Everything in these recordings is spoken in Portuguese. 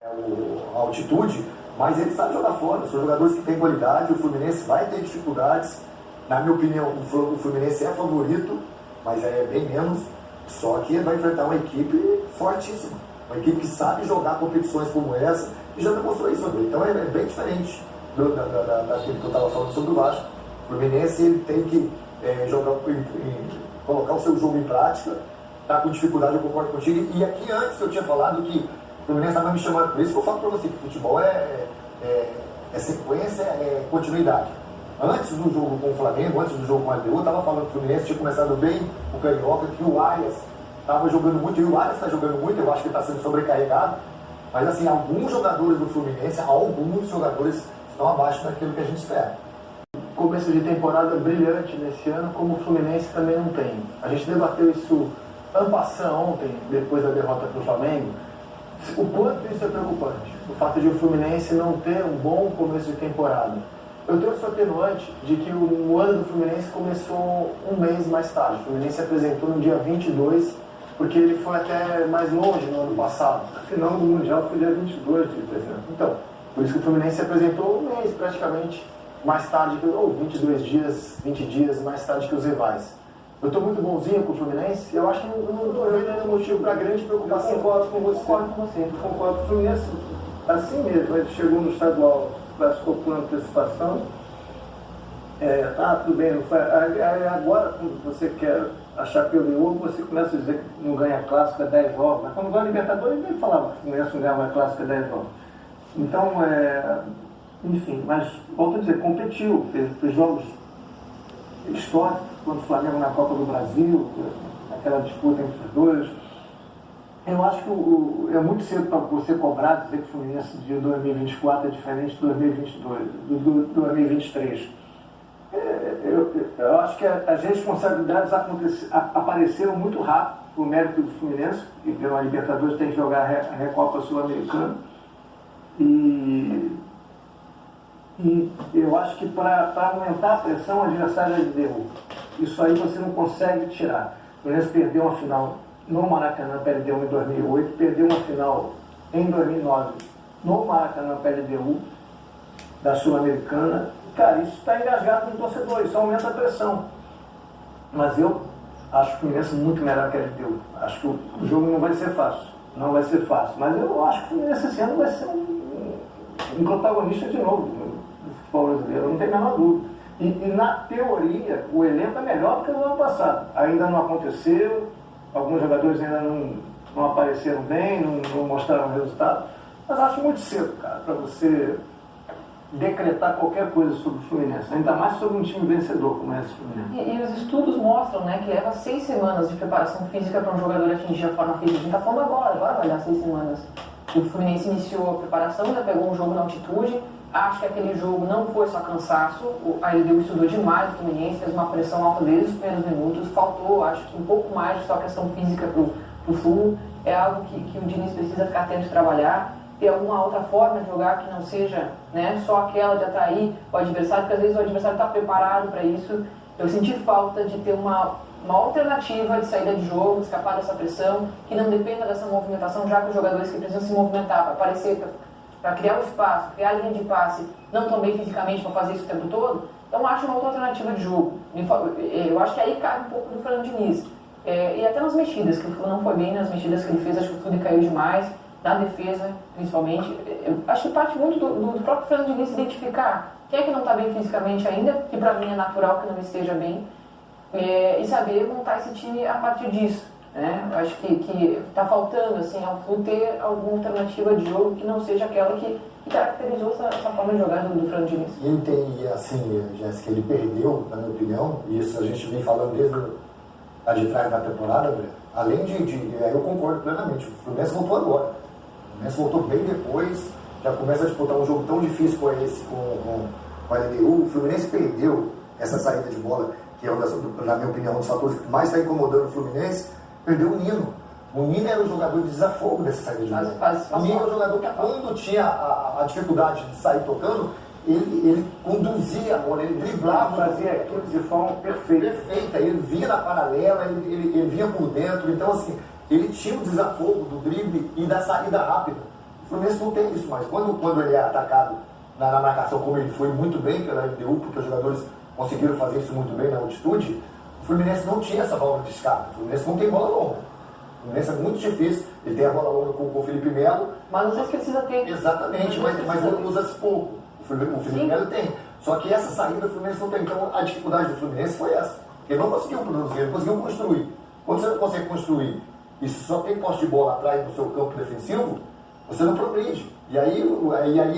A altitude, mas ele sabe jogar fora. São jogadores que têm qualidade. O Fluminense vai ter dificuldades. Na minha opinião, o Fluminense é favorito, mas é bem menos. Só que vai enfrentar uma equipe fortíssima, uma equipe que sabe jogar competições como essa e já demonstrou isso. Então é bem diferente daquilo que eu estava falando sobre o Vasco. O Fluminense ele tem que colocar o seu jogo em prática. Está com dificuldade, eu concordo contigo. E aqui antes eu tinha falado que o Fluminense estava me chamando, por isso que eu falo para você que futebol é sequência, é continuidade. Antes do jogo com o Flamengo, antes do jogo com a LDU, eu estava falando que o Fluminense tinha começado bem o Carioca, que o Arias estava jogando muito, e o Arias está jogando muito, eu acho que está sendo sobrecarregado, mas assim, alguns jogadores do Fluminense, alguns jogadores estão abaixo daquilo que a gente espera. Começo de temporada brilhante nesse ano, como o Fluminense também não tem. A gente debateu isso en passant ontem, depois da derrota para o Flamengo, o quanto isso é preocupante, o fato de o Fluminense não ter um bom começo de temporada. Eu trouxe o atenuante de que o ano do Fluminense começou um mês mais tarde. O Fluminense se apresentou no dia 22, porque ele foi até mais longe no ano passado. A final do Mundial foi dia 22 de dezembro. Então, por isso que o Fluminense se apresentou um mês praticamente mais tarde, ou 22 dias, 20 dias mais tarde que os rivais. Eu estou muito bonzinho com o Fluminense, eu acho que não estou vendo motivo para grande preocupação. Eu concordo com você. Eu concordo com o Fluminense, assim mesmo, ele chegou no estadual, classificou por antecipação, tudo bem, não foi. Agora, quando você quer achar pelo jogo, você começa a dizer que não ganha a clássica 10 jogos, mas quando ganha a Libertadores, ninguém falava que o Fluminense não ganha uma clássica 10 jogos. Então, enfim, mas, volto a dizer, competiu, fez jogos históricos, contra o Flamengo na Copa do Brasil, aquela disputa entre os dois. Eu acho que é muito cedo para você cobrar, dizer que o Fluminense de 2024 é diferente de 2022, do 2023. Eu acho que as responsabilidades apareceram muito rápido por mérito do Fluminense, e pela Libertadores tem que jogar a Recopa Sul-Americana. E eu acho que para aumentar a pressão, o adversário é de derrubo. Isso aí você não consegue tirar. O Fluminense perdeu uma final no Maracanã, perdeu em 2008, perdeu uma final em 2009 no Maracanã, PLDU, da Sul-Americana. Cara, isso está engasgado no torcedor, isso aumenta a pressão. Mas eu acho o Fluminense muito melhor que a LDU. Acho que o jogo não vai ser fácil. Não vai ser fácil. Mas eu acho que o Fluminense esse ano vai ser um protagonista de novo do futebol brasileiro, não tem a menor dúvida. E na teoria, o elenco é melhor do que no ano passado. Ainda não aconteceu, alguns jogadores ainda não apareceram bem, não mostraram resultado. Mas acho muito cedo, cara, para você decretar qualquer coisa sobre o Fluminense, ainda mais sobre um time vencedor como esse Fluminense. E os estudos mostram, né, que leva 6 semanas de preparação física para um jogador atingir a forma física. A gente está falando agora vai dar 6 semanas. O Fluminense iniciou a preparação, ainda pegou um jogo na altitude. Acho que aquele jogo não foi só cansaço. A LDU estudou demais o Fluminense, fez uma pressão alta desde os primeiros minutos. Faltou, acho que um pouco mais de só questão física para o Flu. É algo que o Diniz precisa ficar atento de trabalhar. Ter alguma outra forma de jogar que não seja, né, só aquela de atrair o adversário, porque às vezes o adversário está preparado para isso. Eu senti falta de ter uma alternativa de saída de jogo, de escapar dessa pressão, que não dependa dessa movimentação, já que os jogadores que precisam se movimentar para aparecer, para criar um espaço, criar a linha de passe, não estão bem fisicamente para fazer isso o tempo todo. Então acho uma outra alternativa de jogo. Eu acho que aí cabe um pouco do Fernando Diniz. E até nas mexidas, que o Flu não foi bem nas mexidas que ele fez, acho que o Flu caiu demais. Na defesa, principalmente. Eu acho que parte muito do próprio Fernando Diniz identificar quem é que não está bem fisicamente ainda, que para mim é natural que não esteja bem, e saber montar esse time a partir disso. Né? Eu acho que está faltando assim, ao Flu ter alguma alternativa de jogo que não seja aquela que caracterizou essa forma de jogar do Fernando Diniz. E assim, Jéssica, ele perdeu, na minha opinião, e isso a gente vem falando desde a de trás da temporada, André. Além eu concordo plenamente, o Fluminense voltou agora. O Fluminense voltou bem depois, já começa a disputar um jogo tão difícil como esse com a LDU. O Fluminense perdeu essa saída de bola, que é, na minha opinião, um dos fatores que mais está incomodando o Fluminense. Perdeu o Nino. O Nino era o jogador de desafogo dessa saída de bola. O Nino era o jogador que, quando tinha a dificuldade de sair tocando, ele conduzia a bola, ele driblava. Fazia aquilo de forma perfeita. Ele vinha na paralela, ele vinha por dentro. Então, assim, ele tinha o desafogo do drible e da saída rápida. O Fluminense não tem isso mais. Quando ele é atacado na marcação, como ele foi muito bem pela LDU, porque os jogadores conseguiram fazer isso muito bem na altitude, o Fluminense não tinha essa válvula de escape. O Fluminense não tem bola longa. O Fluminense é muito difícil. Ele tem a bola longa com o Felipe Melo. Mas não sei se precisa ter. Exatamente, mas usa-se pouco. O Felipe Melo tem. Só que essa saída o Fluminense não tem. Então a dificuldade do Fluminense foi essa. Ele não conseguiu produzir, ele conseguiu construir. Quando você não consegue construir e só tem poste de bola atrás do seu campo defensivo, você não progride. E aí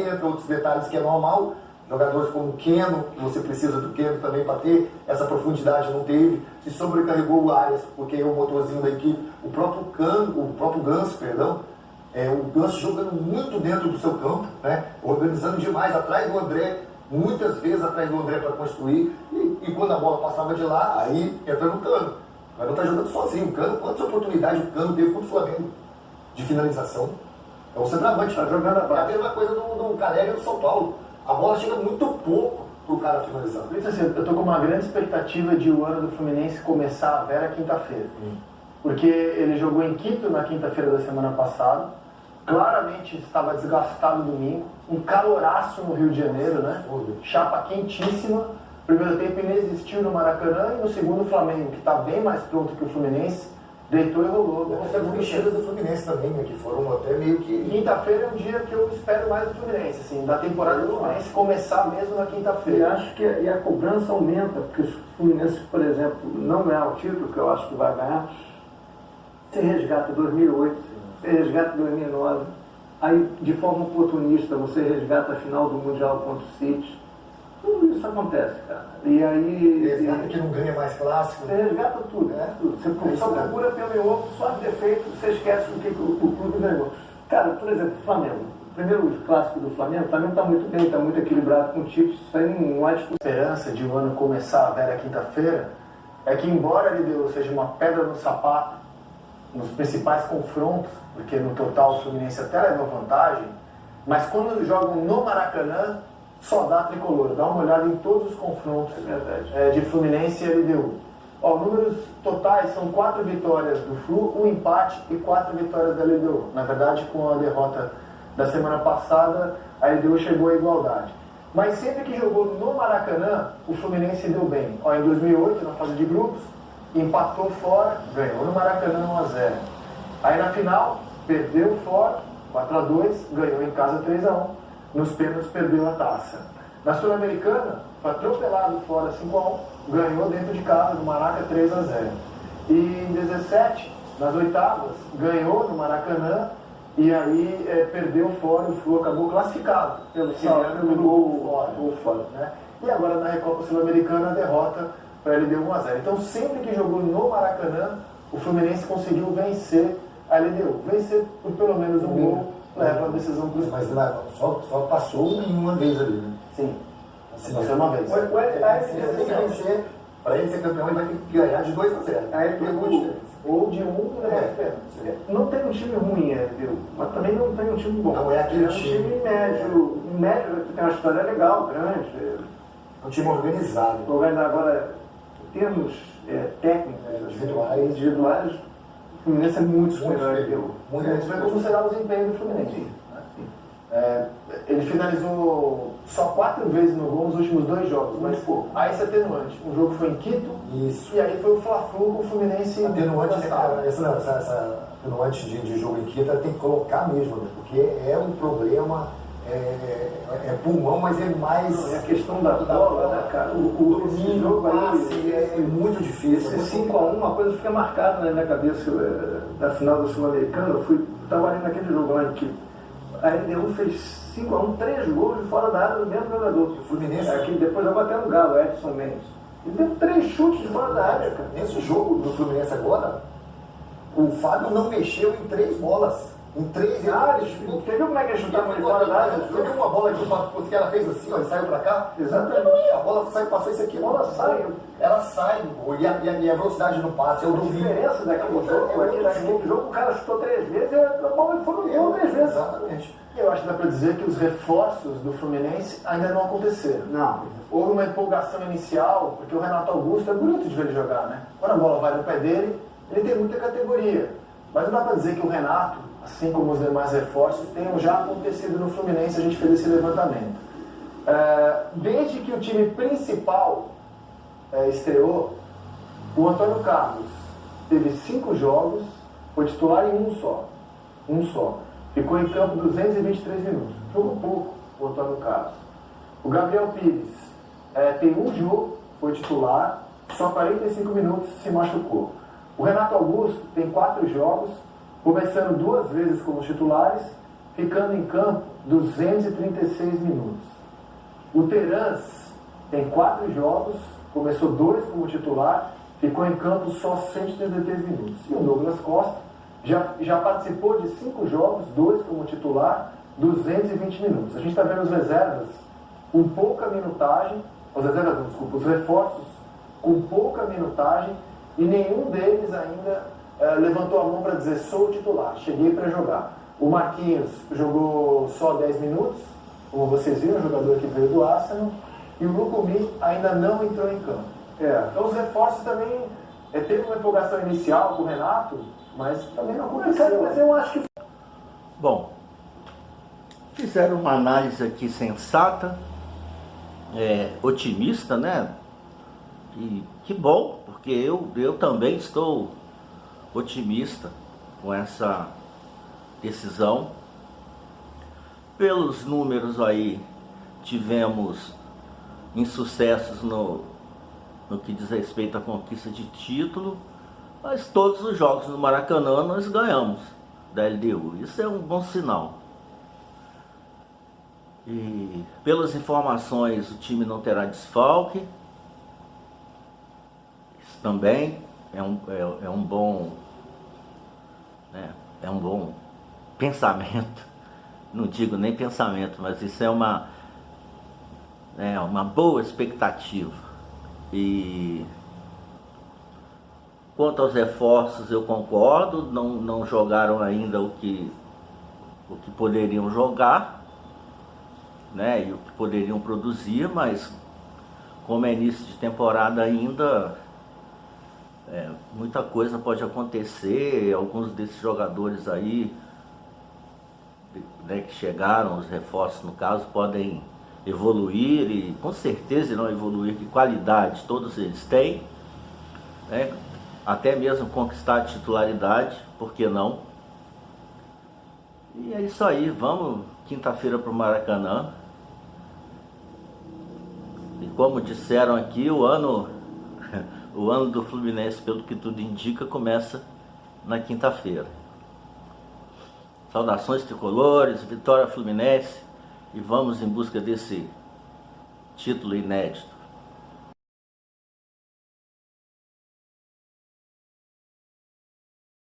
entra outros detalhes que é normal. Jogadores como o Keno, que você precisa do Keno também para ter essa profundidade, não teve. Se sobrecarregou o Arias, porque é o motorzinho da equipe. O próprio Ganso, o Ganso jogando muito dentro do seu campo, né? Organizando demais atrás do André, muitas vezes atrás do André para construir. E quando a bola passava de lá, aí entra no Cano. O Cano está jogando sozinho. O Cano, quantas oportunidades o Cano teve contra o Flamengo de finalização? É o centroavante. Está jogando a base. É a mesma coisa do Caleri e do São Paulo. A bola chega muito pouco para o cara finalizar. Por isso, assim, eu estou com uma grande expectativa de o ano do Fluminense começar a Vera quinta-feira. Porque ele jogou em Quito na quinta-feira da semana passada. Claramente estava desgastado domingo. Um caloraço no Rio de Janeiro, né? Chapa quentíssima. Primeiro tempo inexistiu no Maracanã. E no segundo, o Flamengo, que está bem mais pronto que o Fluminense, deitou e rolou. As mexidas do Fluminense também, né, que foram até meio que... Quinta-feira é um dia que eu espero mais do Fluminense, assim, da temporada do Fluminense começar mesmo na quinta-feira. E acho que a cobrança aumenta, porque se o Fluminense, por exemplo, não ganhar o título, que eu acho que vai ganhar, você resgata 2008, você resgata 2009, aí de forma oportunista você resgata a final do Mundial contra o City. Tudo isso acontece, cara. E aí... Resgata que não ganha mais clássico. Você resgata tudo, né? Você só procura pelo outro, só de defeito, você esquece o que o clube ganhou. Cara, por exemplo, o Flamengo. O primeiro clássico do Flamengo, o Flamengo está muito bem, está muito equilibrado com o Tite, isso aí não há discussão. A esperança de o ano começar a Vera quinta-feira é que, embora a LDU seja uma pedra no sapato nos principais confrontos, porque no total o Fluminense até leva vantagem, mas quando jogam no Maracanã, só dá tricolor. Dá uma olhada em todos os confrontos de Fluminense e LDU. Números totais são 4 vitórias do Flu, 1 empate e 4 vitórias da LDU. Na verdade, com a derrota da semana passada, a LDU chegou à igualdade. Mas sempre que jogou no Maracanã, o Fluminense deu bem. Em 2008, na fase de grupos, empatou fora, ganhou no Maracanã 1-0. Aí na final, perdeu fora, 4-2, ganhou em casa 3-1. Nos pênaltis perdeu a taça. Na Sul-Americana, foi atropelado fora 5-1, ganhou dentro de casa no Maraca 3-0. E em 17, nas oitavas, ganhou no Maracanã e aí perdeu fora, o Flu acabou classificado pelo gol fora. Né? E agora na Recopa Sul-Americana a derrota para ele deu 1-0. Então sempre que jogou no Maracanã, o Fluminense conseguiu vencer a LDU. Vencer por pelo menos um gol. Leva a decisão para os... Mas só passou uma vez ali, né? Sim. Assim, passou uma vez. Para ele ser campeão, ele vai ter que ganhar de 2-0. Ou de 1 e levar Não tem um time ruim, viu? Mas também não tem um time bom. Não é aquele time médio. Médio, tem uma história legal, grande. É um time organizado. Agora, em termos técnicos, individuais, o Fluminense é muito superior ao LDU. Vamos ver como será o desempenho do Fluminense. Ele finalizou só 4 vezes no gol nos últimos 2 jogos, mas há esse atenuante. Um jogo foi em Quito, e aí foi o Fla-Flu com o Fluminense. Essa atenuante de jogo em Quito tem que colocar mesmo, né? Porque é um problema, é pulmão, mas é mais. É a questão da bola, né, cara? O jogo aí é muito difícil. Esse 5-1, uma coisa fica marcada na minha cabeça da final do Sul-Americano. Eu estava ali naquele jogo lá em Quito. A LDU fez 5-1, 3 gols de fora da área do mesmo jogador. O Fluminense. Aqui depois jogou até no Galo, Edson Mendes. Ele deu 3 chutes de fora da área, cara. Nesse jogo do Fluminense agora, o Fábio não mexeu em 3 bolas. Em 3 áreas. Você viu como é que ele chutava de fora da área? Você viu uma bola que ela fez assim, ó, e saiu pra cá? Exatamente. A bola saiu, passou isso aqui. A bola sai. Ela sai, e a velocidade no passe. A diferença daquele jogo, o cara chutou 3 vezes e a bola foi no gol 3 vezes. Exatamente. Eu acho que dá para dizer que os reforços do Fluminense ainda não aconteceram. Não. Houve uma empolgação inicial, porque o Renato Augusto é bonito de ver ele jogar, né? Quando a bola vai no pé dele, ele tem muita categoria. Mas não dá para dizer que o Renato assim como os demais reforços, tenham já acontecido no Fluminense. A gente fez esse levantamento. Desde que o time principal estreou, o Antônio Carlos teve 5 jogos, foi titular em um só. Ficou em campo 223 minutos. Jogou pouco o Antônio Carlos. O Gabriel Pires tem um jogo, foi titular, só 45 minutos se machucou. O Renato Augusto tem 4 jogos, começando 2 vezes como titulares, ficando em campo 236 minutos. O Terans tem 4 jogos, começou 2 como titular, ficou em campo só 133 minutos. E o Douglas Costa já participou de 5 jogos, 2 como titular, 220 minutos. A gente está vendo as reservas com pouca minutagem, os reforços com pouca minutagem, e nenhum deles ainda levantou a mão para dizer: sou titular, cheguei para jogar. O Marquinhos jogou só 10 minutos, como vocês viram, o jogador que veio do Arsenal, e o Lucumi ainda não entrou em campo. Então os reforços também teve uma empolgação inicial com o Renato, mas também não aconteceu. Mas eu acho que... Bom, fizeram uma análise aqui sensata, otimista, né? E que bom, porque eu também estou otimista com essa decisão. Pelos números aí, tivemos insucessos no que diz respeito à conquista de título, mas todos os jogos no Maracanã nós ganhamos da LDU. Isso é um bom sinal. E pelas informações, o time não terá desfalque. Isso também é um bom pensamento. Não digo nem pensamento, mas isso é uma boa expectativa. E quanto aos reforços, eu concordo, não jogaram ainda o que poderiam jogar, né, e o que poderiam produzir, mas como é início de temporada ainda, muita coisa pode acontecer. Alguns desses jogadores aí, né, que chegaram, os reforços no caso, podem evoluir, e com certeza irão evoluir, que qualidade todos eles têm, né? Até mesmo conquistar a titularidade, por que não? E é isso aí, vamos quinta-feira para o Maracanã. E como disseram aqui, o ano do Fluminense, pelo que tudo indica, começa na quinta-feira. Saudações tricolores, vitória Fluminense, e vamos em busca desse título inédito.